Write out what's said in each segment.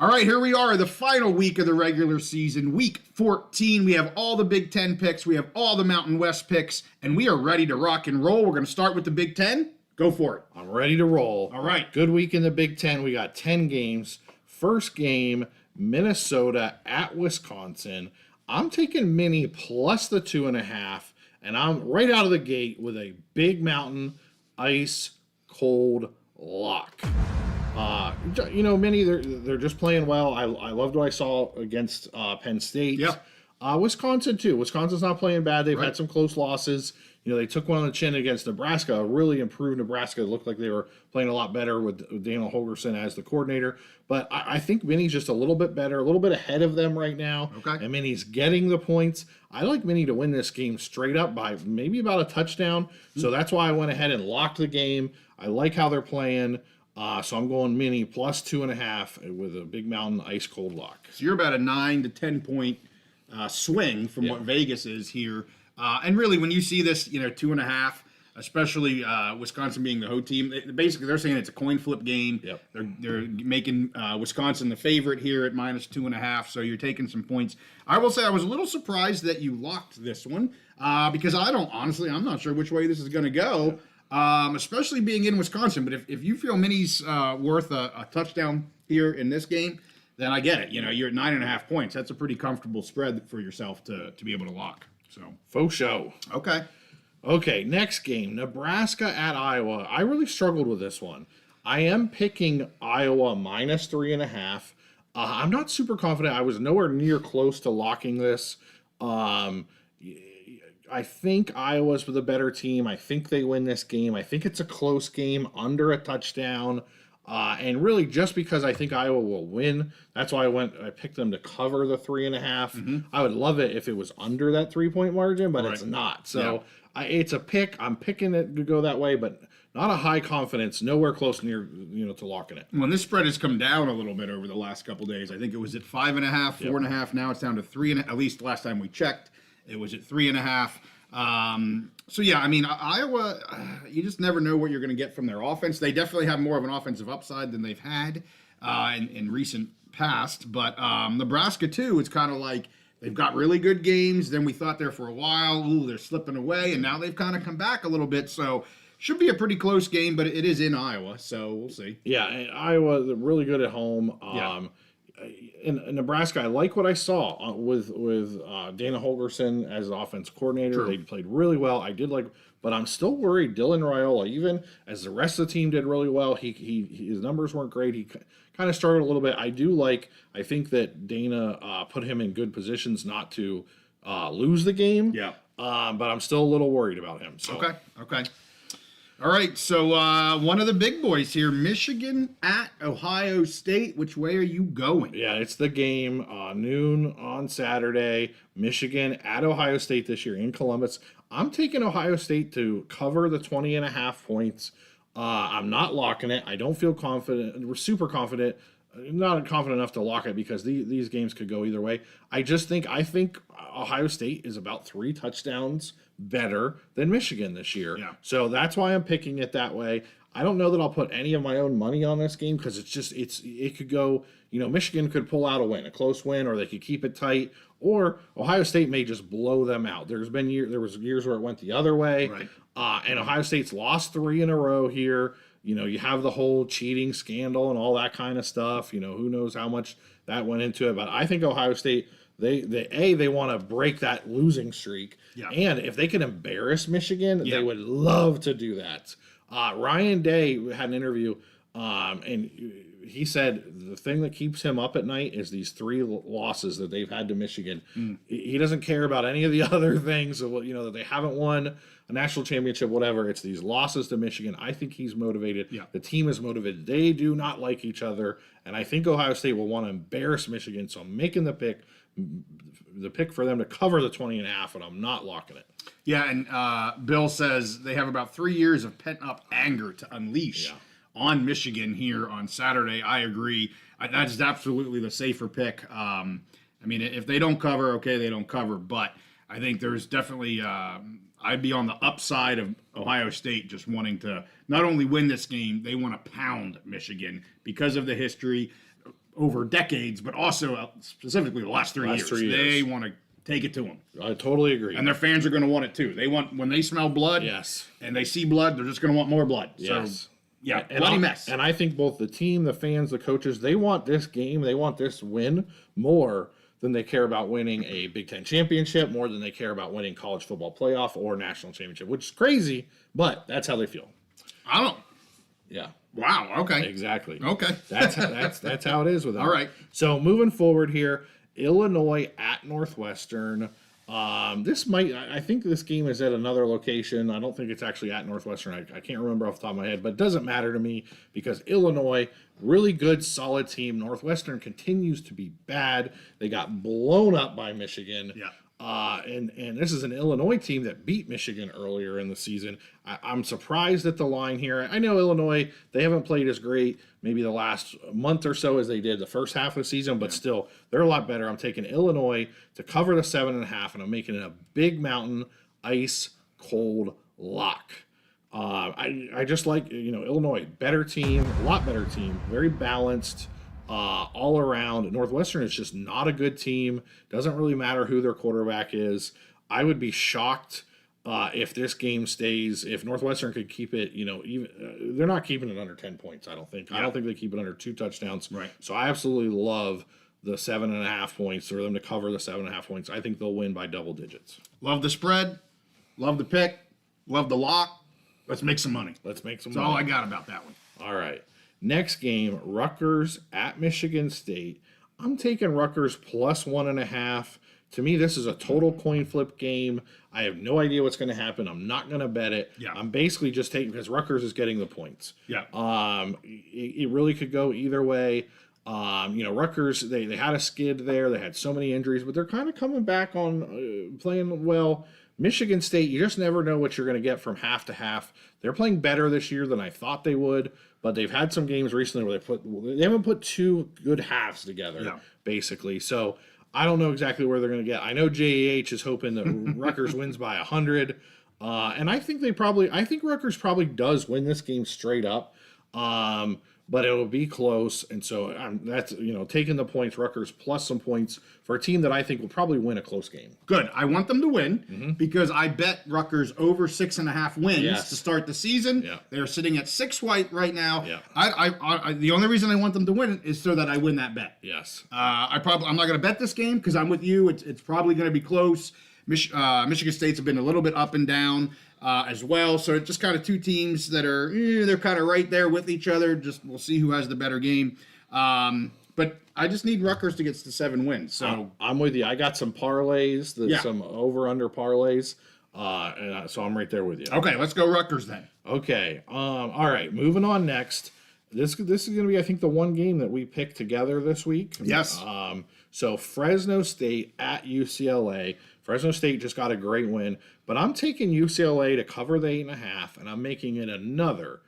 All right, here we are, the final week of the regular season, week 14. We have all the Big Ten picks, we have all the Mountain West picks, and we are ready to rock and roll. We're going to start with the Big Ten. Go for it. I'm ready to roll. All right. Good week in the Big Ten. We got 10 games. First game, Minnesota at Wisconsin. I'm taking Mini plus the 2.5, and I'm right out of the gate with a Big Mountain ice cold lock. Mini, they're just playing well. I loved what I saw against Penn State. Yeah. Wisconsin, too. Wisconsin's not playing bad. They've had some close losses. They took one on the chin against Nebraska, a really improved Nebraska. It looked like they were playing a lot better with Daniel Holgorsen as the coordinator. But I think Mini's just a little bit better, a little bit ahead of them right now. Okay. And Mini's getting the points. I like Mini to win this game straight up by maybe about a touchdown. Mm-hmm. So that's why I went ahead and locked the game. I like how they're playing. So I'm going Mini plus 2.5 with a Big Mountain ice cold lock. So you're about a 9 to 10 point swing from what Vegas is here. And really, when you see this, 2.5, especially Wisconsin being the home team, basically they're saying it's a coin flip game. Yep. They're making Wisconsin the favorite here at minus 2.5, so you're taking some points. I will say I was a little surprised that you locked this one because I'm not sure which way this is going to go, especially being in Wisconsin. But if you feel Mini's worth a touchdown here in this game, then I get it. You're at 9.5 points. That's a pretty comfortable spread for yourself to be able to lock. So faux show. Okay, next game, Nebraska at Iowa. I really struggled with this one. I am picking Iowa minus 3.5. I'm not super confident. I was nowhere near close to locking this. I think Iowa's the better team. I think they win this game. I think it's a close game, under a touchdown. And really, just because I think Iowa will win, that's why I picked them to cover the 3.5. Mm-hmm. I would love it if it was under that 3-point margin, but it's not. So it's a pick. I'm picking it to go that way, but not a high confidence. Nowhere close near to locking it. Well, this spread has come down a little bit over the last couple days. I think it was at 5.5, 4.5. Now it's down to 3.5. At least last time we checked, it was at 3.5. So, Iowa, you just never know what you're going to get from their offense. They definitely have more of an offensive upside than they've had in recent past. But Nebraska, too, it's kind of like they've got really good games. Then we thought there for a while, they're slipping away. And now they've kind of come back a little bit. So, should be a pretty close game, but it is in Iowa. So, we'll see. Yeah, and Iowa, they're really good at home. In Nebraska, I like what I saw with Dana Holgorsen as the offense coordinator. True. They played really well. I did like, but I'm still worried. Dylan Raiola, even as the rest of the team did really well, his numbers weren't great. He kind of struggled a little bit. I think that Dana put him in good positions not to lose the game. Yeah. But I'm still a little worried about him. So. Okay. All right, so one of the big boys here, Michigan at Ohio State. Which way are you going? Yeah, it's the game, noon on Saturday. Michigan at Ohio State this year in Columbus. I'm taking Ohio State to cover the 20.5 points. I'm not locking it. I don't feel confident. We're super confident. Not confident enough to lock it because these games could go either way. I think Ohio State is about 3 touchdowns better than Michigan this year. Yeah. So that's why I'm picking it that way. I don't know that I'll put any of my own money on this game because it could go, Michigan could pull out a close win, or they could keep it tight, or Ohio State may just blow them out. There was years where it went the other way. Right. And Ohio State's lost 3 in a row here. You have the whole cheating scandal and all that kind of stuff. Who knows how much that went into it. But I think Ohio State, they want to break that losing streak. Yeah. And if they can embarrass Michigan, Yeah. they would love to do that. Ryan Day had an interview, and he said the thing that keeps him up at night is these 3 losses that they've had to Michigan. He doesn't care about any of the other things of that they haven't won a national championship, whatever. It's these losses to Michigan. I think he's motivated. Yeah. The team is motivated. They do not like each other, and I think Ohio State will want to embarrass Michigan. So I'm making the pick for them to cover the 20.5, and I'm not locking it. Yeah, and Bill says they have about 3 years of pent-up anger to unleash on Michigan here on Saturday. I agree. That's absolutely the safer pick. If they don't cover, okay, they don't cover. But I think there's definitely I'd be on the upside of Ohio State just wanting to not only win this game, they want to pound Michigan because of the history. over decades, but also specifically the last 3 years. 3 years. They want to take it to them. I totally agree. And their fans are going to want it too. They want, when they smell blood yes. and they see blood, they're just going to want more blood. Yes. So, yeah, and bloody mess. And I think both the team, the fans, the coaches, they want this game, they want this win more than they care about winning a Big Ten championship, more than they care about winning college football playoff or national championship, which is crazy, but that's how they feel. I don't. Yeah. Wow. Okay. Exactly. Okay. That's how it is with them. All right. So moving forward here, Illinois at Northwestern. I think this game is at another location. I don't think it's actually at Northwestern. I can't remember off the top of my head, but it doesn't matter to me because Illinois, really good, solid team. Northwestern continues to be bad. They got blown up by Michigan. Yeah. And this is an Illinois team that beat Michigan earlier in the season. I'm surprised at the line here. I know Illinois, they haven't played as great maybe the last month or so as they did the first half of the season, but still, they're a lot better. I'm taking Illinois to cover the 7.5, and I'm making it a Big Mountain ice cold lock. I just like, Illinois, better team, a lot better team, very balanced. All around. Northwestern is just not a good team. Doesn't really matter who their quarterback is. I would be shocked if this game stays. If Northwestern could keep it, even they're not keeping it under 10 points. I don't think. Yeah. I don't think they keep it under 2 touchdowns. Right. So I absolutely love the 7.5 points, for them to cover the 7.5 points. I think they'll win by double digits. Love the spread. Love the pick. Love the lock. Let's make some money. Let's make some money. That's all I got about that one. All right. Next game, Rutgers at Michigan State. I'm taking Rutgers plus 1.5. To me, this is a total coin flip game. I have no idea what's going to happen. I'm not going to bet it. Yeah. I'm basically just taking, because Rutgers is getting the points. Yeah. It really could go either way. Rutgers, they had a skid there. They had so many injuries, but they're kind of coming back on playing well. Michigan State, you just never know what you're going to get from half to half. They're playing better this year than I thought they would, but they've had some games recently where they haven't put 2 good halves together, basically. So I don't know exactly where they're going to get. I know JAH is hoping that Rutgers wins by 100, and I think Rutgers probably does win this game straight up. But it'll be close, and so that's taking the points, Rutgers plus some points for a team that I think will probably win a close game. Good. I want them to win because I bet Rutgers over 6.5 wins to start the season. Yeah. They're sitting at 6 right now. Yeah. I the only reason I want them to win is so that I win that bet. Yes. I'm not going to bet this game because I'm with you. It's probably going to be close. Michigan State's have been a little bit up and down as well. So it's just kind of 2 teams that are, they're kind of right there with each other. Just we'll see who has the better game. But I just need Rutgers to get to 7 wins. So I'm with you. I got some parlays, some over-under parlays. So I'm right there with you. Okay, let's go Rutgers then. Okay. All right. Moving on next. This is going to be, I think, the one game that we picked together this week. Yes. So Fresno State at UCLA. Fresno State just got a great win, but I'm taking UCLA to cover the 8.5, and I'm making it another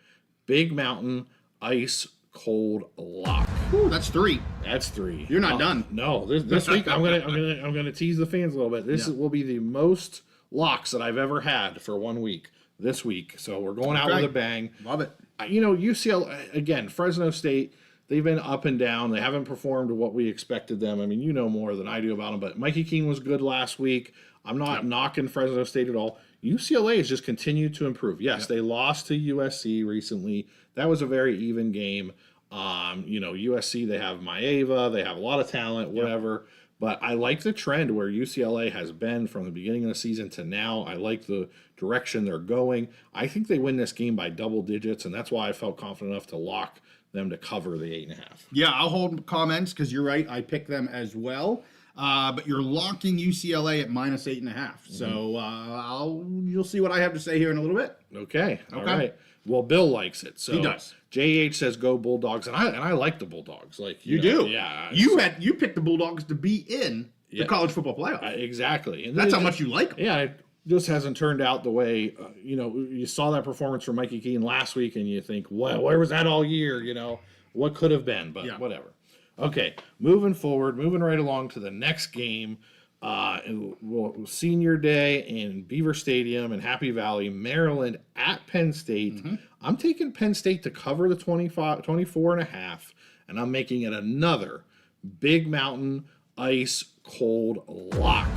Big Mountain ice cold lock. Ooh, that's 3. That's 3. You're not done. No, this week I'm gonna tease the fans a little bit. This will be the most locks that I've ever had for 1 week this week. So we're going out with a bang. Love it. UCLA again, Fresno State. They've been up and down. They haven't performed to what we expected them. I mean, you know more than I do about them, but Mikey King was good last week. I'm not knocking Fresno State at all. UCLA has just continued to improve. Yes, they lost to USC recently. That was a very even game. USC, they have Maeva. They have a lot of talent, whatever. But I like the trend where UCLA has been from the beginning of the season to now. I like the direction they're going. I think they win this game by double digits, and that's why I felt confident enough to lock them to cover the 8.5. Yeah, I'll hold comments because you're right. I picked them as well. But you're locking UCLA at minus 8.5. So you'll see what I have to say here in a little bit. Okay. All right. Well, Bill likes it. So he does. JH says go Bulldogs, and I like the Bulldogs. Like you do. Yeah. You picked the Bulldogs to be in the college football playoff. Exactly. And that's how much you like them. Yeah. It just hasn't turned out the way you saw that performance from Mikey Keene last week, and you think, well, where was that all year? What could have been, but whatever. Okay, moving right along to the next game. Senior Day in Beaver Stadium in Happy Valley, Maryland at Penn State. I'm taking Penn State to cover the 24.5, and I'm making it another Big Mountain Ice Cold Lock.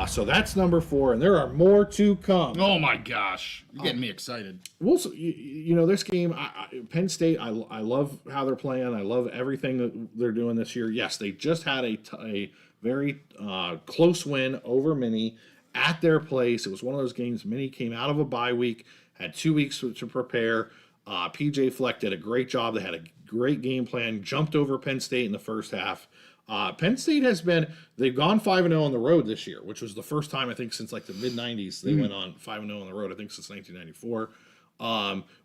So that's number 4, and there are more to come. Oh my gosh, you're getting me excited. We'll, this game, Penn State, I love how they're playing. I love everything that they're doing this year. Yes, they just had a very close win over Mini at their place. It was one of those games. Mini came out of a bye week, had 2 weeks to prepare. PJ Fleck did a great job. They had a great game plan, jumped over Penn State in the first half. Penn State they've gone 5-0 on the road this year, which was the first time, I think, since like the mid-90s. They went on 5-0 on the road, I think, since 1994,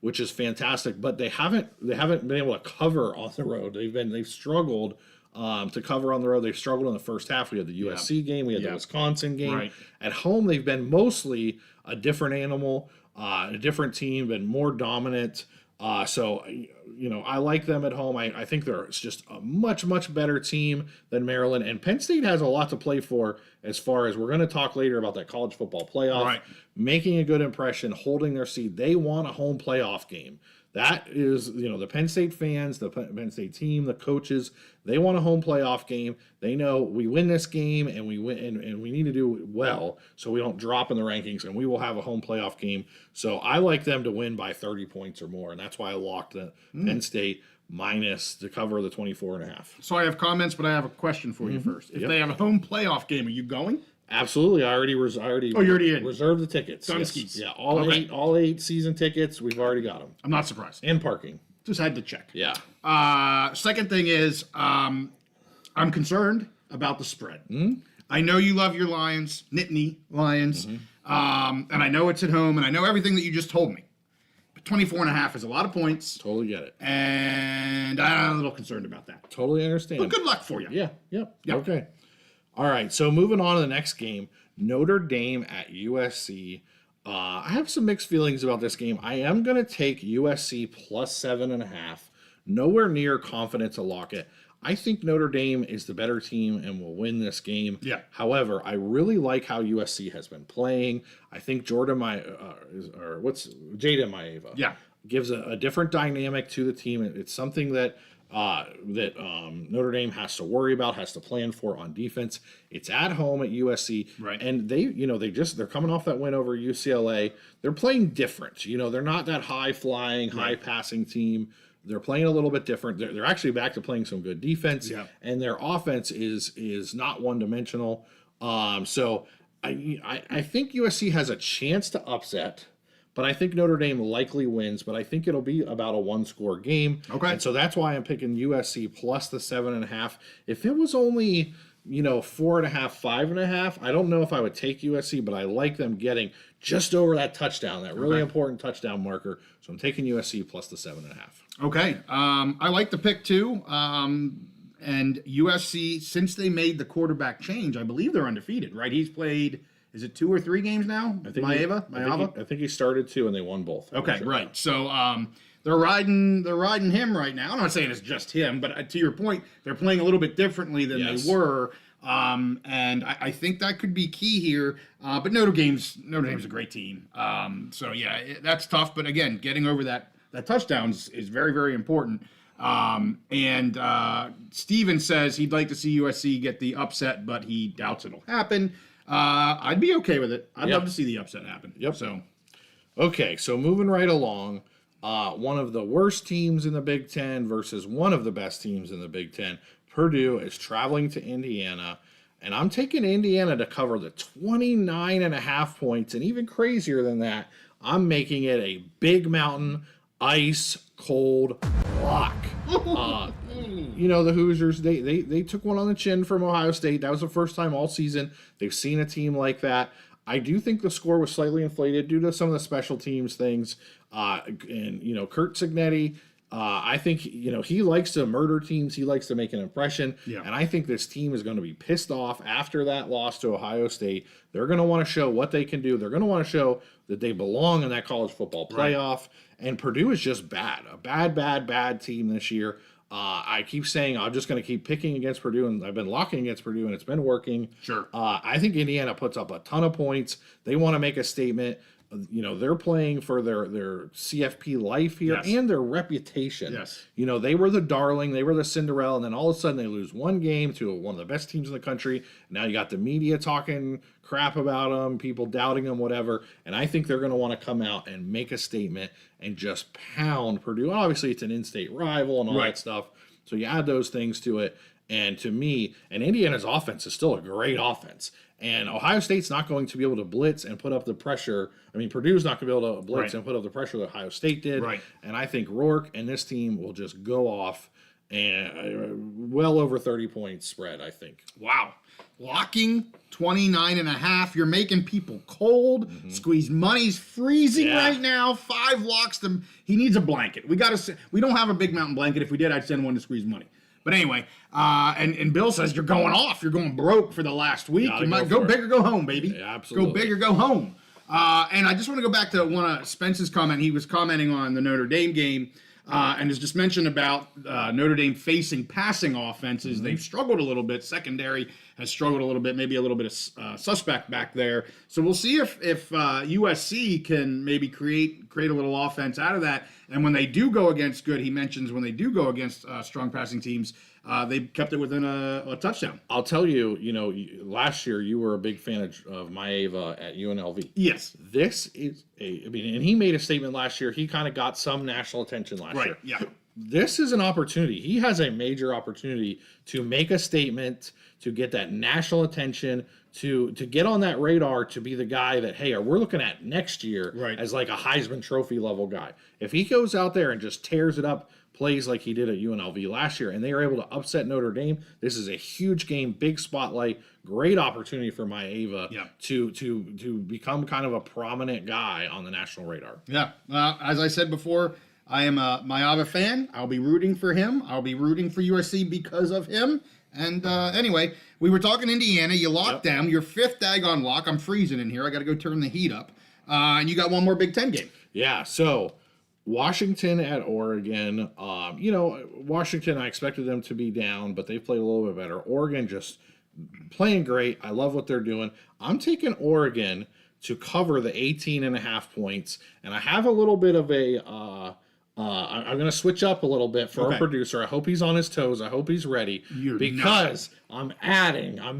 which is fantastic. But they haven't been able to cover on the road. They've struggled to cover on the road. They've struggled in the first half. We had the USC game. We had the Wisconsin game. Right. At home, they've been mostly a different animal, a different team, been more dominant. So I like them at home. I think they're just a much, much better team than Maryland. And Penn State has a lot to play for as far as we're going to talk later about that college football playoff. Right. Making a good impression, holding their seed. They want a home playoff game. That is, the Penn State fans, the Penn State team, the coaches, they want a home playoff game. They know we win this game and we win and we need to do it well so we don't drop in the rankings, and we will have a home playoff game. So I like them to win by 30 points or more, and that's why I locked the Penn State minus to cover the 24.5. So I have comments, but I have a question for you first. If they have a home playoff game, are you going? Absolutely, I already you're already in. reserved the tickets. Dunskies. Yes. Yeah, all eight season tickets. We've already got them, I'm not surprised. and parking. Just had to check. Yeah. Second thing is, I'm concerned about the spread. I know you love your Lions, Nittany Lions, and I know it's at home, and I know everything that you just told me. But 24.5 is a lot of points, Totally get it. and I'm a little concerned about that. Totally understand. But good luck for you. Yeah. Yep. Yep. Okay. All right. So moving on to the next game, Notre Dame at USC. I have some mixed feelings about this game. I am going to take USC plus 7.5. Nowhere near confident to lock it. I think Notre Dame is the better team and will win this game. Yeah. However, I really like how USC has been playing. I think Jaden Maeva. Yeah. Gives a different dynamic to the team. It's something that Notre Dame has to worry about, has to plan for on defense. It's at home at USC, Right. and they're coming off that win over UCLA. They're playing different. They're not that high flying, high passing team. They're playing a little bit different. They're actually back to playing some good defense, and their offense is not one dimensional. So I think USC has a chance to upset. But I think Notre Dame likely wins, but I think it'll be about a one-score game. Okay. And so that's why I'm picking USC plus the 7.5. If it was only, 4.5, 5.5, I don't know if I would take USC, but I like them getting just over that touchdown, that really important touchdown marker. So I'm taking USC plus the 7.5. Okay. I like the pick too. And USC, since they made the quarterback change, I believe they're undefeated, right? He's played... Is it 2 or 3 games now? I think Maeva? I think he started 2 and they won both. Okay, right. So they're riding him right now. I'm not saying it's just him, but to your point, they're playing a little bit differently than they were. And I think that could be key here. But Notre Dame's a great team. So yeah, that's tough. But again, getting over that touchdown is very, very important. And Steven says he'd like to see USC get the upset, but he doubts it'll happen. I'd be okay with it. I'd love to see the upset happen. Yep. So, okay, so moving right along, one of the worst teams in the Big Ten versus one of the best teams in the Big Ten. Purdue is traveling to Indiana, and I'm taking Indiana to cover the 29.5 points, and even crazier than that, I'm making it a Big Mountain ice cold lock. The Hoosiers, they took one on the chin from Ohio State. That was the first time all season they've seen a team like that. I do think the score was slightly inflated due to some of the special teams things. And Kurt Cignetti, I think, he likes to murder teams. He likes to make an impression. Yeah. And I think this team is going to be pissed off after that loss to Ohio State. They're going to want to show what they can do. They're going to want to show that they belong in that college football playoff. Right. And Purdue is just bad. A bad team this year. I keep saying I'm just going to keep picking against Purdue, and I've been locking against Purdue, and it's been working. Sure. I think Indiana puts up a ton of points. They want to make a statement. they're playing for their CFP life here Yes. and their reputation. Yes. They were the darling, they were the Cinderella, and then all of a sudden they lose one game to one of the best teams in the country. Now you got the media talking crap about them, people doubting them, whatever. And I think they're going to want to come out and make a statement and just pound Purdue. Obviously, it's an in-state rival and all that stuff. So you add those things to it. And to me, and Indiana's offense is still a great offense. And Ohio State's not going to be able to blitz and put up the pressure. I mean, Purdue's not going to be able to blitz and put up the pressure that Ohio State did. Right. And I think Rourke and this team will just go off and well over 30 points spread, I think. Wow. Locking 29.5. You're making people cold. Squeeze money's freezing right now. 5 locks them. He needs a blanket. We don't have a big mountain blanket. If we did, I'd send one to Squeeze Money. But anyway, and Bill says you're going off. You're going broke for the last week. You might go big or go home, baby. Yeah, absolutely. Go big or go home. And I just want to go back to one of Spence's comment. He was commenting on the Notre Dame game and has just mentioned about Notre Dame facing passing offenses. They've struggled a little bit. Secondary has struggled a little bit, maybe a little bit of suspect back there. So we'll see if USC can maybe create a little offense out of that. And when they do go against good, he mentions when they do go against strong passing teams, they've kept it within a touchdown. I'll tell you, last year you were a big fan of Maeva at UNLV. Yes. This is and he made a statement last year. He kind of got some national attention last year. Right, yeah. This is an opportunity. He has a major opportunity to make a statement, to get that national attention, to get on that radar, to be the guy that, hey, we're looking at next year as like a Heisman Trophy level guy. If he goes out there and just tears it up, plays like he did at UNLV last year, and they are able to upset Notre Dame, this is a huge game, big spotlight, great opportunity for Maeva to become kind of a prominent guy on the national radar. Yeah. As I said before, I am a Maeva fan. I'll be rooting for him. I'll be rooting for USC because of him. And anyway, we were talking Indiana. You locked them. Your 5th daggone lock. I'm freezing in here. I got to go turn the heat up. And you got one more Big Ten game. Yeah. So Washington at Oregon. Washington, I expected them to be down, but they played a little bit better. Oregon just playing great. I love what they're doing. I'm taking Oregon to cover the 18.5 points. And I have a little bit of I'm going to switch up a little bit for our producer. I hope he's on his toes. I hope he's ready. Because I'm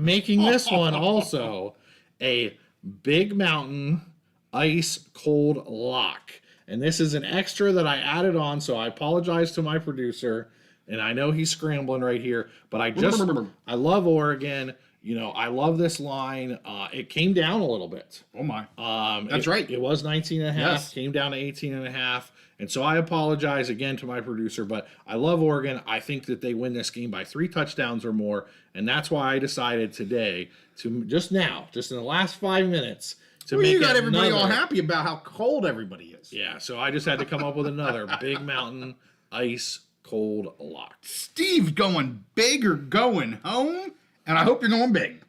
making this one also a Big Mountain ice cold lock. And this is an extra that I added on, so I apologize to my producer. And I know he's scrambling right here, but I love Oregon. I love this line. It came down a little bit. Oh my. That's right. It was 19.5, came down to 18.5. And so I apologize again to my producer, but I love Oregon. I think that they win this game by 3 touchdowns or more. And that's why I decided today to just in the last 5 minutes to make you got everybody all happy about how cold everybody is. Yeah. So I just had to come up with another Big Mountain ice cold lock. Steve's going big or going home. And I hope you're going big.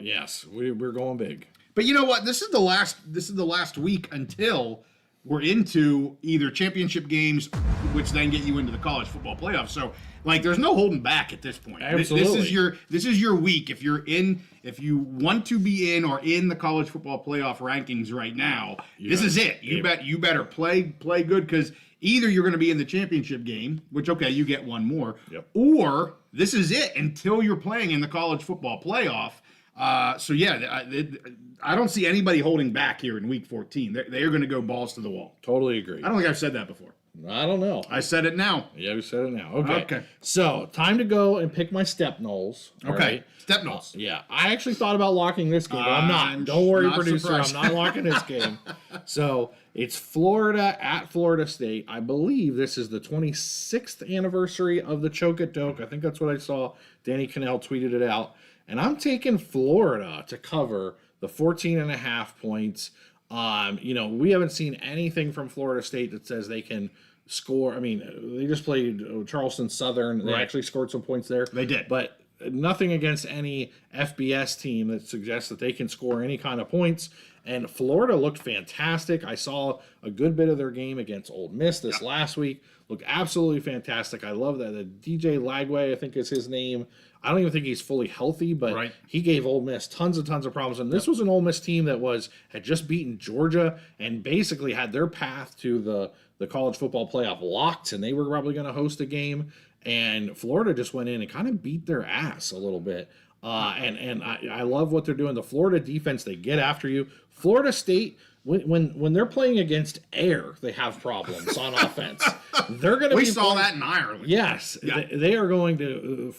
Yes, we're going big. But you know what? This is the last week until we're into either championship games, which then get you into the college football playoffs. So, there's no holding back at this point. Absolutely. This is your week. If you want to be in or in the college football playoff rankings right now, this is it. You better play good, because either you're going to be in the championship game, which you get one more, or this is it until you're playing in the college football playoff. I don't see anybody holding back here in week 14. They're going to go balls to the wall. Totally agree. I don't think I've said that before. I don't know. I said it now. Yeah, we said it now. Okay. So, time to go and pick my step knolls. Okay. Step knolls. Yeah. I actually thought about locking this game, but I'm not. Don't worry, producer. Surprised. I'm not locking this game. So, it's Florida at Florida State. I believe this is the 26th anniversary of the Choke at Doak. I think that's what I saw. Danny Cannell tweeted it out. And I'm taking Florida to cover the 14.5 points. We haven't seen anything from Florida State that says they can score. I mean, they just played Charleston Southern. They actually scored some points there. They did. But nothing against any FBS team that suggests that they can score any kind of points. And Florida looked fantastic. I saw a good bit of their game against Ole Miss this last week. Looked absolutely fantastic. I love that. The DJ Lagway, I think is his name. I don't even think he's fully healthy, but he gave Ole Miss tons of problems. And this was an Ole Miss team that had just beaten Georgia and basically had their path to the college football playoff locked, and they were probably going to host a game. And Florida just went in and kind of beat their ass a little bit. And I love what they're doing. The Florida defense, they get after you. Florida State, when they're playing against air, they have problems on offense. They're going to. We saw that in Ireland. Yes, they are going to.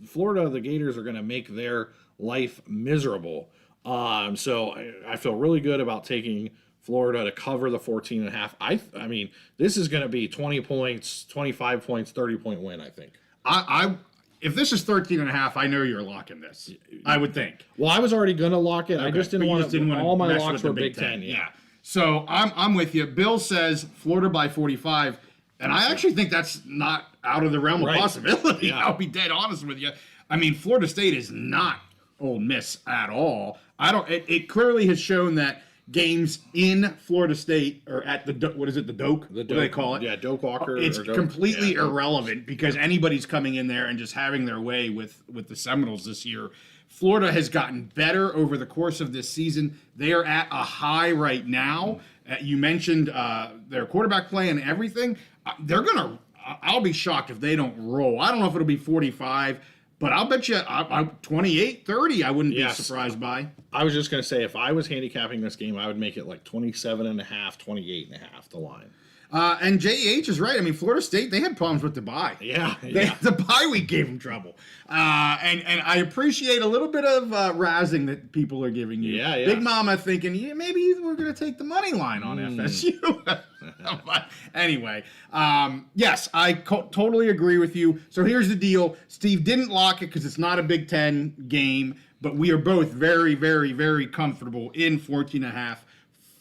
Florida, the Gators are going to make their life miserable. So I feel really good about taking Florida to cover the 14.5. I mean, this is going to be 20 points, 25 points, 30-point win, I think. If this is 13.5, I know you're locking this. I would think. Well, I was already going to lock it. Okay. I just didn't want to. All my locks were Big Ten. Yeah. So I'm with you. Bill says Florida by 45, and I actually think that's not out of the realm of possibility. Yeah. I'll be dead honest with you. I mean, Florida State is not Ole Miss at all. It clearly has shown that games in Florida State or at the what is it, the Doak? What do they call it? Yeah, Doak Walker. It's completely irrelevant because anybody's coming in there and just having their way with the Seminoles this year. Florida has gotten better over the course of this season. They are at a high right now. You mentioned their quarterback play and everything. They're gonna. I'll be shocked if they don't roll. I don't know if it'll be 45. But I'll bet you 28, 30, I wouldn't be surprised by. I was just going to say, if I was handicapping this game, I would make it like 27.5, 28.5, the line. And JH is right. I mean, Florida State, they had problems with the bye. Yeah. The bye week gave them trouble. And I appreciate a little bit of razzing that people are giving you. Yeah. Big Mama thinking, maybe we're going to take the money line on FSU. But anyway, yes, I totally agree with you. So here's the deal. Steve didn't lock it because it's not a Big Ten game, but we are both very, very, very comfortable in 14.5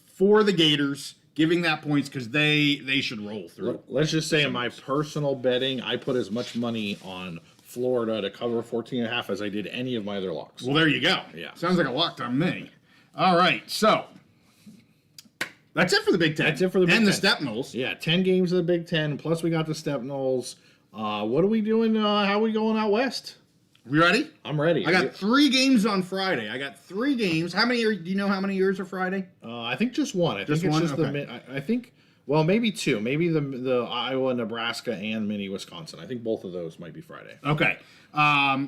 for the Gators, giving that points because they should roll through. Let's just say in my personal betting, I put as much money on Florida to cover 14.5 as I did any of my other locks. Well, there you go. Yeah. Sounds like a lock on me. All right, so that's it for the Big Ten. That's it for the Big Ten. And the Stepnols. Yeah, 10 games of the Big Ten, plus we got the Stepnols. What are we doing? How are we going out west? We ready? I'm ready. I got 3 games on Friday. I got 3 games. How many? Do you know how many years are Friday? I think just one. I think it's one? just Okay. I think, well, maybe 2. Maybe the Iowa, Nebraska, and mini Wisconsin. I think both of those might be Friday. Okay.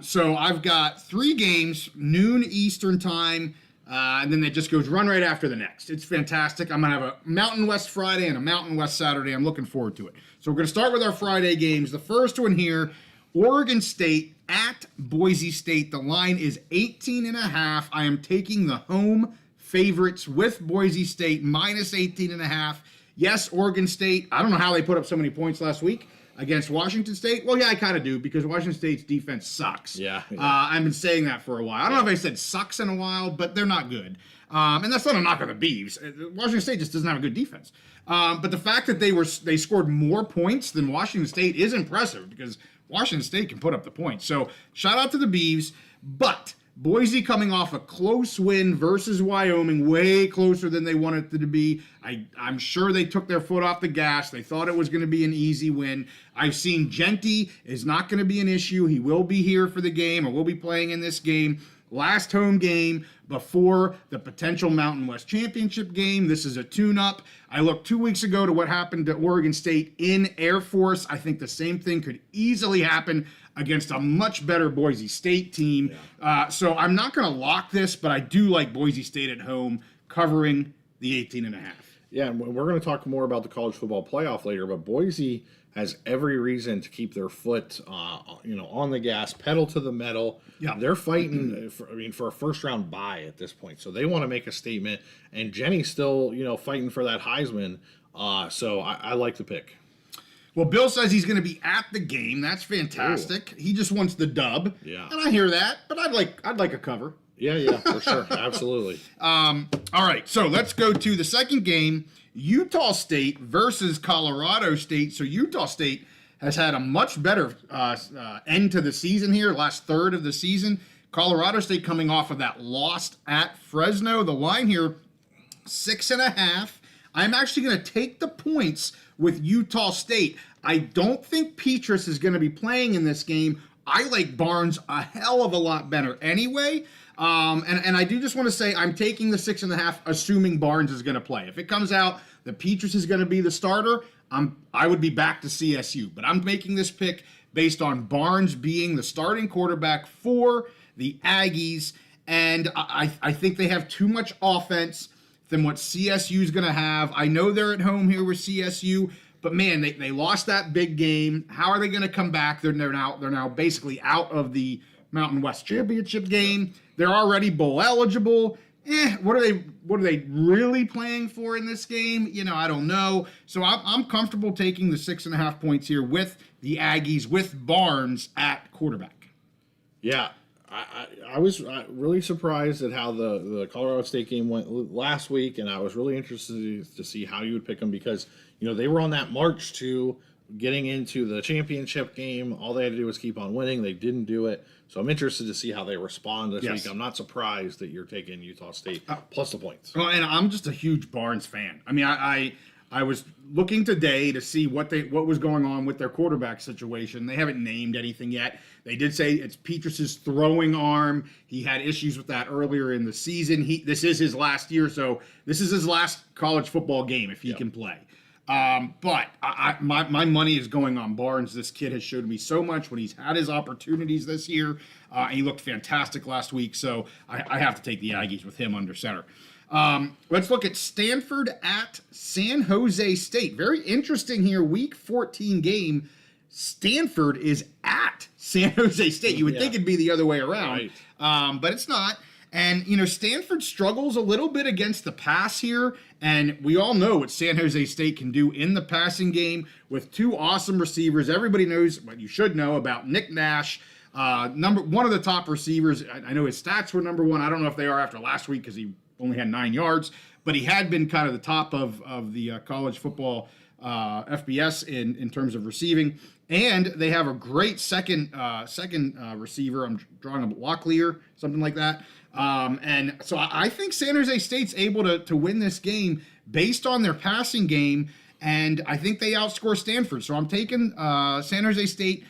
So I've got 3 games, noon Eastern time, and then it just goes run right after the next. It's fantastic. I'm going to have a Mountain West Friday and a Mountain West Saturday. I'm looking forward to it. So we're going to start with our Friday games. The first one here, Oregon State at Boise State. The line is 18.5. I am taking the home favorites with Boise State minus 18.5. Yes, Oregon State. I don't know how they put up so many points last week against Washington State. Well, yeah, I kind of do because Washington State's defense sucks. Yeah. I've been saying that for a while. I don't know if I said sucks in a while, but they're not good. And that's not a knock on the Beavs. Washington State just doesn't have a good defense. But the fact that they scored more points than Washington State is impressive because Washington State can put up the points. So shout out to the Beavs. But Boise coming off a close win versus Wyoming, way closer than they wanted it to be. I'm sure they took their foot off the gas. They thought it was going to be an easy win. I've seen Genty is not going to be an issue. He will be here for the game or will be playing in this game. Last home game before the potential Mountain West Championship game. This is a tune-up. I looked 2 weeks ago to what happened to Oregon State in Air Force. I think the same thing could easily happen against a much better Boise State team. Yeah. So I'm not going to lock this, but I do like Boise State at home covering the 18.5. Yeah, and we're going to talk more about the college football playoff later, but Boise has every reason to keep their foot, on the gas, pedal to the metal. Yeah. They're fighting, for a first-round bye at this point, so they want to make a statement. And Jenny's still, fighting for that Heisman, so I like the pick. Well, Bill says he's going to be at the game. That's fantastic. Ooh. He just wants the dub. Yeah, and I hear that, but I'd like a cover. Yeah, for sure, absolutely. All right, so let's go to the second game. Utah State versus Colorado State. So Utah State has had a much better end to the season here, last third of the season. Colorado State coming off of that loss at Fresno. The line here 6.5. I'm actually going to take the points with Utah State. I don't think Petrus is going to be playing in this game. I like Barnes a hell of a lot better anyway. And I do just want to say I'm taking the 6.5, assuming Barnes is going to play. If it comes out that Petrus is going to be the starter, I would be back to CSU. But I'm making this pick based on Barnes being the starting quarterback for the Aggies. And I think they have too much offense than what CSU is going to have. I know they're at home here with CSU, but man, they lost that big game. How are they going to come back? They're now basically out of the Mountain West Championship game. They're already bowl eligible. What are they really playing for in this game? I don't know. So I'm comfortable taking the 6.5 points here with the Aggies with Barnes at quarterback. Yeah. I was really surprised at how the Colorado State game went last week, and I was really interested to see how you would pick them because, they were on that march to getting into the championship game. All they had to do was keep on winning. They didn't do it. So I'm interested to see how they respond this week. I'm not surprised that you're taking Utah State plus the points. Well, and I'm just a huge Barnes fan. I mean, I was looking today to see what was going on with their quarterback situation. They haven't named anything yet. They did say it's Petrus's throwing arm. He had issues with that earlier in the season. This is his last year, so this is his last college football game if he can play. But my money is going on Barnes. This kid has showed me so much when he's had his opportunities this year. And he looked fantastic last week, so I have to take the Aggies with him under center. Let's look at Stanford at San Jose State. Very interesting here. Week 14 game. Stanford is at San Jose State. You would think it'd be the other way around, but it's not. And, Stanford struggles a little bit against the pass here, and we all know what San Jose State can do in the passing game with two awesome receivers. Everybody knows what you should know about Nick Nash, one of the top receivers. I know his stats were number one. I don't know if they are after last week because he only had 9 yards, but he had been kind of the top of the college football FBS in terms of receiving. And they have a great second receiver. I'm drawing a Locklear, something like that. And so I think San Jose State's able to win this game based on their passing game, and I think they outscore Stanford. So I'm taking San Jose State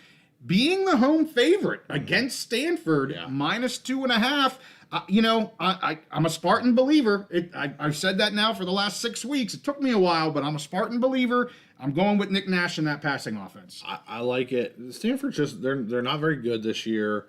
being the home favorite against Stanford, minus 2.5. I'm a Spartan believer. I've said that now for the last 6 weeks. It took me a while, but I'm a Spartan believer. I'm going with Nick Nash in that passing offense. I like it. Stanford they're not very good this year.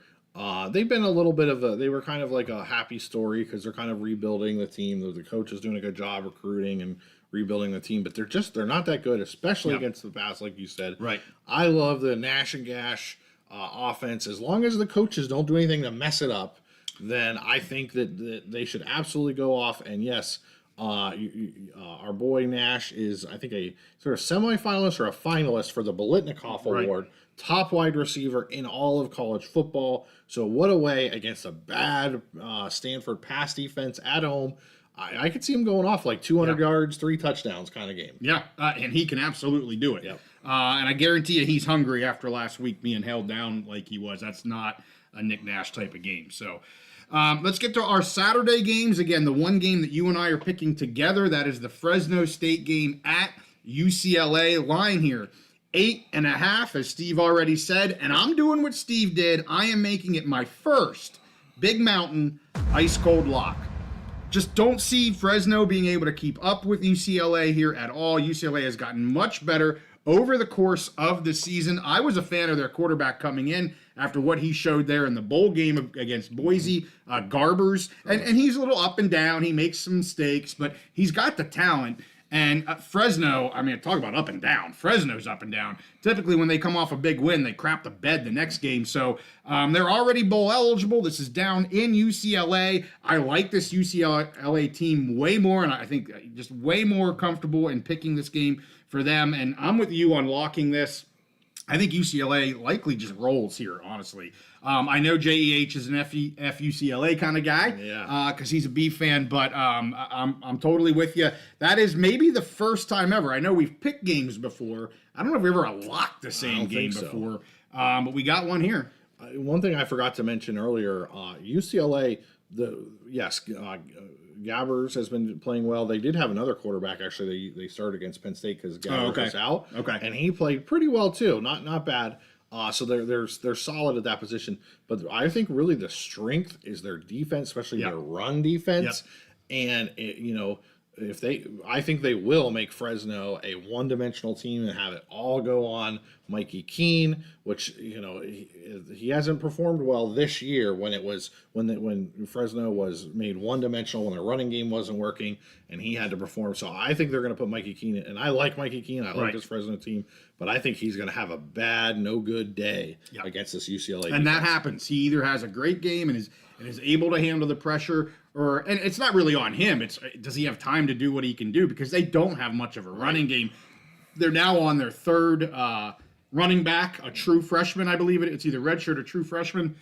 They've been a little bit they were kind of like a happy story because they're kind of rebuilding the team. The coach is doing a good job recruiting and rebuilding the team, but they're not that good, especially against the pass, like you said. Right. I love the Nash and Gash offense. As long as the coaches don't do anything to mess it up, then I think that they should absolutely go off. And yes, our boy Nash is, I think, a sort of semifinalist or a finalist for the Biletnikoff Award, top wide receiver in all of college football. So what a way against a bad Stanford pass defense at home. I could see him going off like 200 yards, 3 touchdowns kind of game. Yeah, and he can absolutely do it. Yep. And I guarantee you he's hungry after last week being held down like he was. That's not a Nick Nash type of game. So let's get to our Saturday games. Again, the one game that you and I are picking together, that is the Fresno State game at UCLA. Line here, 8.5, as Steve already said. And I'm doing what Steve did. I am making it my first Big Mountain ice cold lock. Just don't see Fresno being able to keep up with UCLA here at all. UCLA has gotten much better over the course of the season. I was a fan of their quarterback coming in after what he showed there in the bowl game against Boise, Garbers. And he's a little up and down. He makes some mistakes, but he's got the talent. And Fresno, I mean, talk about up and down. Fresno's up and down. Typically, when they come off a big win, they crap the bed the next game. So they're already bowl eligible. This is down in UCLA. I like this UCLA team way more, and I think just way more comfortable in picking this game for them. And I'm with you on locking this. I think UCLA likely just rolls here, honestly. I know JEH is an FUCLA kind of guy, because he's a B fan, but I'm totally with you. That is maybe the first time ever. I know we've picked games before. I don't know if we ever locked the same game before, but we got one here. One thing I forgot to mention earlier, UCLA, Gabbers has been playing well. They did have another quarterback actually. They started against Penn State because Gabbers was out. Okay. And he played pretty well too. Not bad. So they're solid at that position. But I think really the strength is their defense, especially their run defense. And I think they will make Fresno a one-dimensional team and have it all go on Mikey Keene, which he hasn't performed well this year when Fresno was made one-dimensional when their running game wasn't working and he had to perform. So I think they're going to put Mikey Keene in, and I like Mikey Keene. I like this Fresno team, but I think he's going to have a bad, no good day against this UCLA. And that happens. He either has a great game and is able to handle the pressure. And it's not really on him. It's does he have time to do what he can do, because they don't have much of a running game. They're now on their third running back, a true freshman, I believe it's either redshirt or true freshman.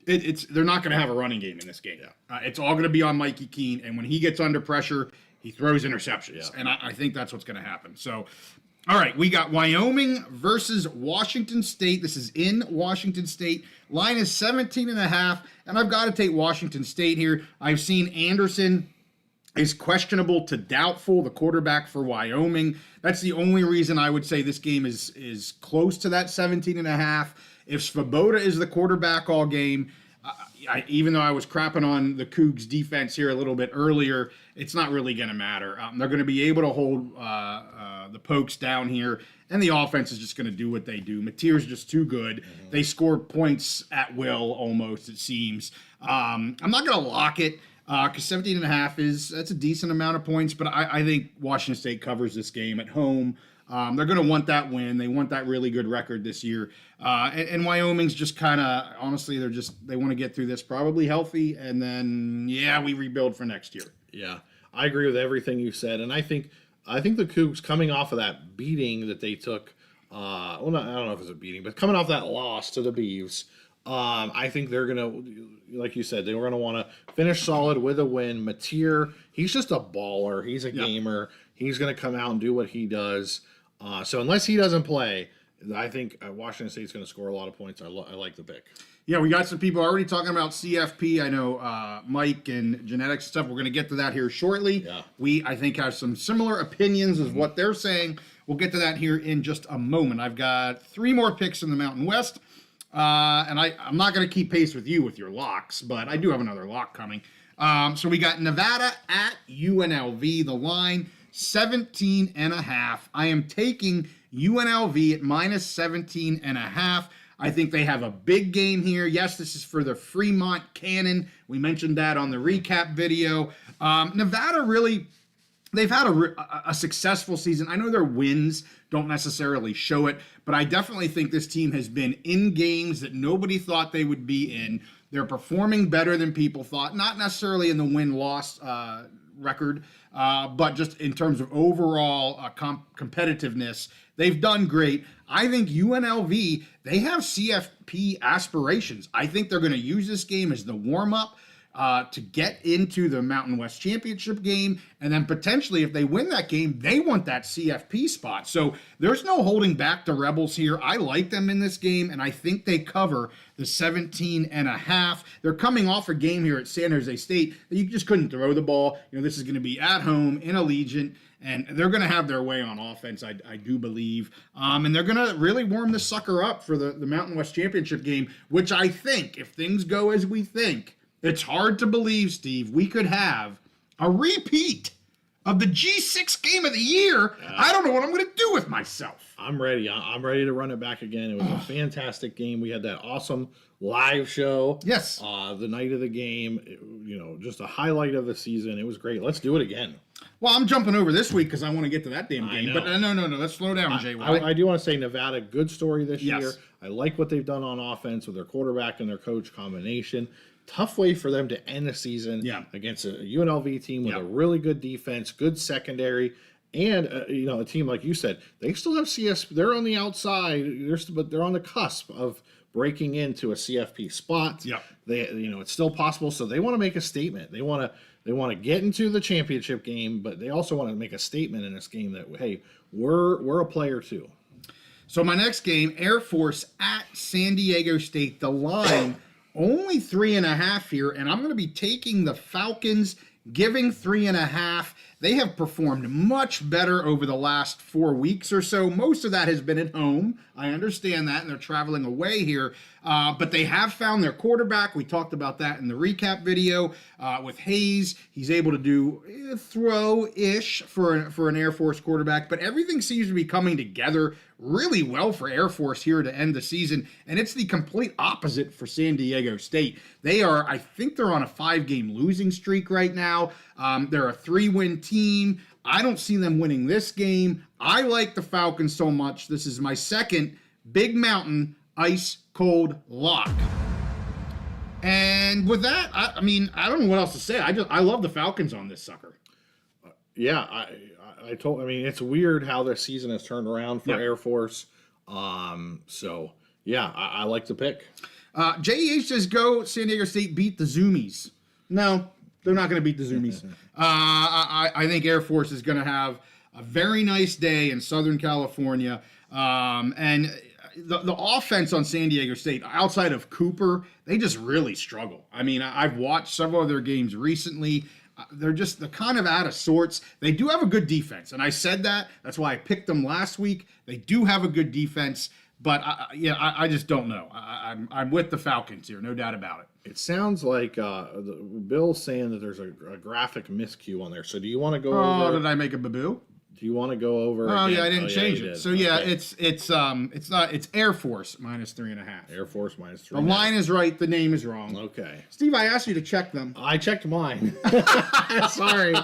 They're not going to have a running game in this game. It's all going to be on Mikey Keene, and when he gets under pressure, he throws interceptions, and I think that's what's going to happen. So, all right, we got Wyoming versus Washington State. This is in Washington State. Line is 17.5, and I've got to take Washington State here. I've seen Anderson is questionable to doubtful, the quarterback for Wyoming. That's the only reason I would say this game is close to that 17.5. If Svoboda is the quarterback all game, even though I was crapping on the Cougs defense here a little bit earlier, it's not really going to matter. They're going to be able to hold the Pokes down here, and the offense is just going to do what they do. Mateer's just too good. They score points at will almost, it seems. I'm not going to lock it because 17.5 that's a decent amount of points, but I think Washington State covers this game at home. They're going to want that win. They want that really good record this year. And Wyoming's just kind of, honestly, they want to get through this probably healthy, and then, we rebuild for next year. Yeah, I agree with everything you said. And I think the Cougs coming off of that beating that they took, I don't know if it's a beating, but coming off that loss to the Beavs, I think they're going to, like you said, they were going to want to finish solid with a win. Mateer, he's just a baller. He's a gamer. He's going to come out and do what he does. So unless he doesn't play, I think Washington State's going to score a lot of points. I like the pick. Yeah, we got some people already talking about CFP. I know Mike and genetics and stuff. We're going to get to that here shortly. Yeah. We, I think, have some similar opinions as what they're saying. We'll get to that here in just a moment. I've got 3 more picks in the Mountain West. And I'm not going to keep pace with you with your locks, but I do have another lock coming. So we got Nevada at UNLV. The line, 17.5. I am taking UNLV at minus 17.5. I think they have a big game here. Yes, this is for the Fremont Cannon. We mentioned that on the recap video. Nevada really, they've had a successful season. I know their wins don't necessarily show it, but I definitely think this team has been in games that nobody thought they would be in. They're performing better than people thought, not necessarily in the win-loss record, but just in terms of overall competitiveness. They've done great. I think UNLV, they have CFP aspirations. I think they're going to use this game as the warm-up to get into the Mountain West Championship game, and then potentially if they win that game, they want that CFP spot. So there's no holding back the Rebels here. I like them in this game, and I think they cover the 17.5. They're coming off a game here at San Jose State that you just couldn't throw the ball. This is going to be at home in Allegiant, and they're going to have their way on offense, I do believe. And they're going to really warm the sucker up for the Mountain West Championship game, which I think, if things go as we think, it's hard to believe, Steve, we could have a repeat of the G6 game of the year. I don't know what I'm going to do with myself. I'm ready. I'm ready to run it back again. It was a fantastic game. We had that awesome live show. Yes. The night of the game, just a highlight of the season. It was great. Let's do it again. Well, I'm jumping over this week because I want to get to that damn game. But no. Let's slow down, Jay. I do want to say Nevada, good story this year. I like what they've done on offense with their quarterback and their coach combination. Tough way for them to end the season against a UNLV team with a really good defense, good secondary, and a team like you said, they still have CS. They're on the outside, but they're on the cusp of breaking into a CFP spot. Yeah, it's still possible. So they want to make a statement. They want to get into the championship game, but they also want to make a statement in this game that hey, we're a player too. So my next game, Air Force at San Diego State. The line. Only 3.5 here, and I'm going to be taking the Falcons giving 3.5. They have performed much better over the last 4 weeks or so. Most of that has been at home. I understand that, and they're traveling away here. But they have found their quarterback. We talked about that in the recap video with Hayes. He's able to do throw-ish for an Air Force quarterback. But everything seems to be coming together really well for Air Force here to end the season. And it's the complete opposite for San Diego State. I think they're on a 5-game losing streak right now. They're a 3-win team. I don't see them winning this game. I like the Falcons so much. This is my second Big Mountain ice cold lock. And with that, I mean, I don't know what else to say. I love the Falcons on this sucker. Yeah, I mean, it's weird how the season has turned around for Air Force. So yeah, I like the pick. JEH says, go San Diego State beat the Zoomies. No, they're not going to beat the Zoomies. I think Air Force is going to have a very nice day in Southern California. And the offense on San Diego State, outside of Cooper, they just really struggle. I mean, I've watched several of their games recently. They're kind of out of sorts. They do have a good defense, and I said that. That's why I picked them last week. They do have a good defense, but I just don't know. I'm with the Falcons here, no doubt about it. It sounds like Bill's saying that there's a graphic miscue on there. So do you want to go over? Oh, did I make a boo-boo? Do you want to go over? Oh again? yeah, I didn't change it. Did. So yeah, okay. It's Air Force minus 3.5. Air Force minus 3.5. The line is right. The name is wrong. Okay. Steve, I asked you to check them. I checked mine. Sorry.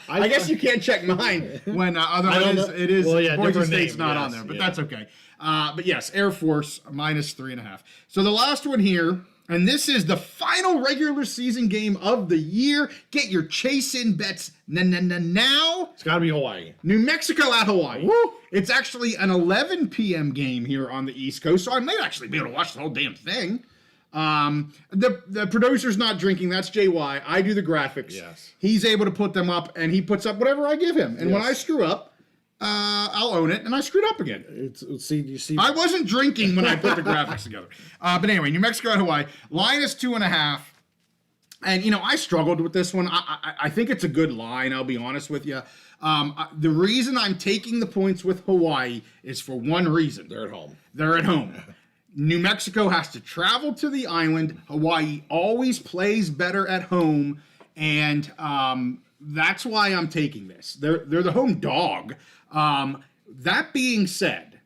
I guess you can't check mine when otherwise it is Boise State's not on there, but that's okay. But yes, Air Force minus 3.5. So the last one here. And this is the final regular season game of the year. Get your chase-in bets now. It's got to be Hawaii. New Mexico at Hawaii. Woo! It's actually an 11 p.m. game here on the East Coast, so I might actually be able to watch the whole damn thing. The producer's not drinking. That's JY. I do the graphics. Yes. He's able to put them up, and he puts up whatever I give him. And when I screw up, I'll own it, and I screwed up again. You see. I wasn't drinking when I put the graphics together. But anyway, New Mexico at Hawaii, line is 2.5. And, I struggled with this one. I think it's a good line, I'll be honest with you. The reason I'm taking the points with Hawaii is for one reason. They're at home. New Mexico has to travel to the island. Hawaii always plays better at home. And that's why I'm taking this. They're the home dog. That being said,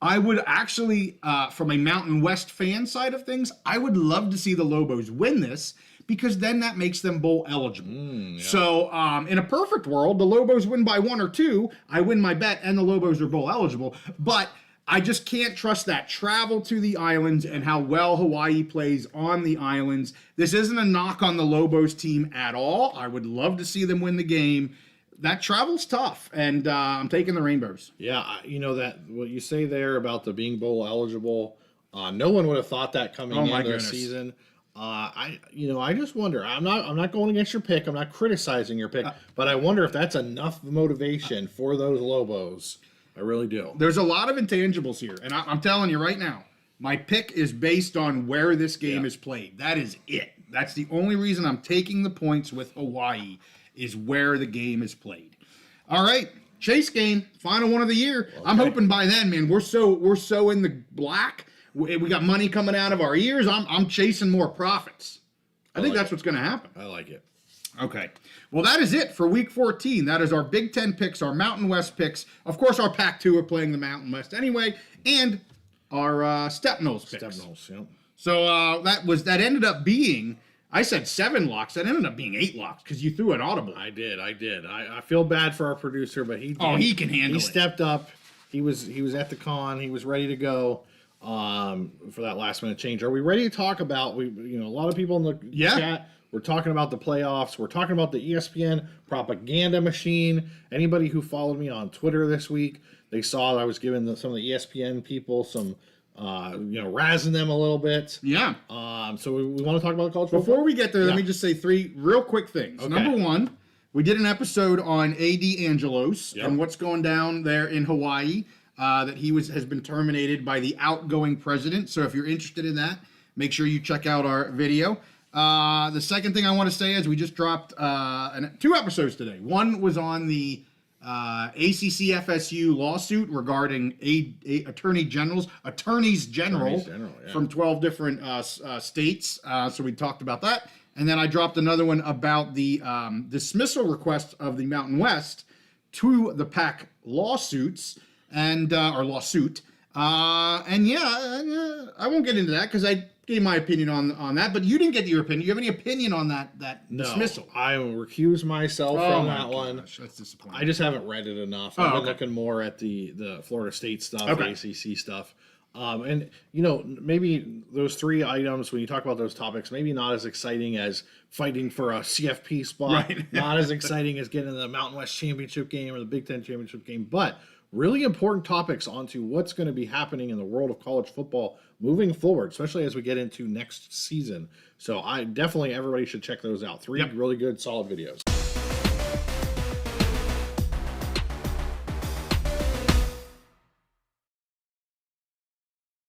I would actually, from a Mountain West fan side of things, I would love to see the Lobos win this because then that makes them bowl eligible. So in a perfect world, the Lobos win by 1 or 2. I win my bet and the Lobos are bowl eligible. But I just can't trust that travel to the islands and how well Hawaii plays on the islands. This isn't a knock on the Lobos team at all. I would love to see them win the game. That travel's tough, and I'm taking the Rainbows. Yeah, that what you say there about the being bowl eligible, no one would have thought that coming into the season. I just wonder. I'm not going against your pick. I'm not criticizing your pick, but I wonder if that's enough motivation for those Lobos. I really do. There's a lot of intangibles here, and I'm telling you right now, my pick is based on where this game is played. That is it. That's the only reason I'm taking the points with Hawaii is where the game is played. All right, chase game, final one of the year. Okay. I'm hoping by then, man, we're so in the black. We got money coming out of our ears. I'm chasing more profits. I think that's what's going to happen. I like it. Okay. Well, that is it for Week 14. That is our Big Ten picks, our Mountain West picks. Of course, our Pac-2 are playing the Mountain West anyway, and our Step Knolls picks. Step Knolls, yep. So that ended up being. I said 7 locks. That ended up being 8 locks because you threw an audible. I did. I feel bad for our producer, but he can handle it. He stepped up. He was at the con. He was ready to go for that last minute change. Are we ready to talk about a lot of people in the chat? We're talking about the playoffs. We're talking about the ESPN propaganda machine. Anybody who followed me on Twitter this week, they saw that I was giving some of the ESPN people some razzing them a little bit. Yeah. So we want to talk about the college football? Before we get there, let me just say 3 real quick things. Okay. Number 1, we did an episode on A.D. Angelos and what's going down there in Hawaii, that he has been terminated by the outgoing president. So if you're interested in that, make sure you check out our video. The second thing I want to say is we just dropped 2 episodes today. One was on the ACC FSU lawsuit regarding attorneys general yeah. from 12 different states. So we talked about that. And then I dropped another one about the dismissal request of the Mountain West to the PAC lawsuits or lawsuit. And yeah, I won't get into that because I gave my opinion on that, but you didn't get your opinion. Do you have any opinion on that dismissal? I will recuse myself from that one. That's disappointing. I just haven't read it enough. I've been looking more at the Florida State stuff, ACC stuff. And, maybe those 3 items, when you talk about those topics, maybe not as exciting as fighting for a CFP spot, Right. not as exciting as getting the Mountain West Championship game or the Big Ten Championship game, but really important topics onto what's going to be happening in the world of college football moving forward, especially as we get into next season. So everybody should check those out. 3 really good, solid videos.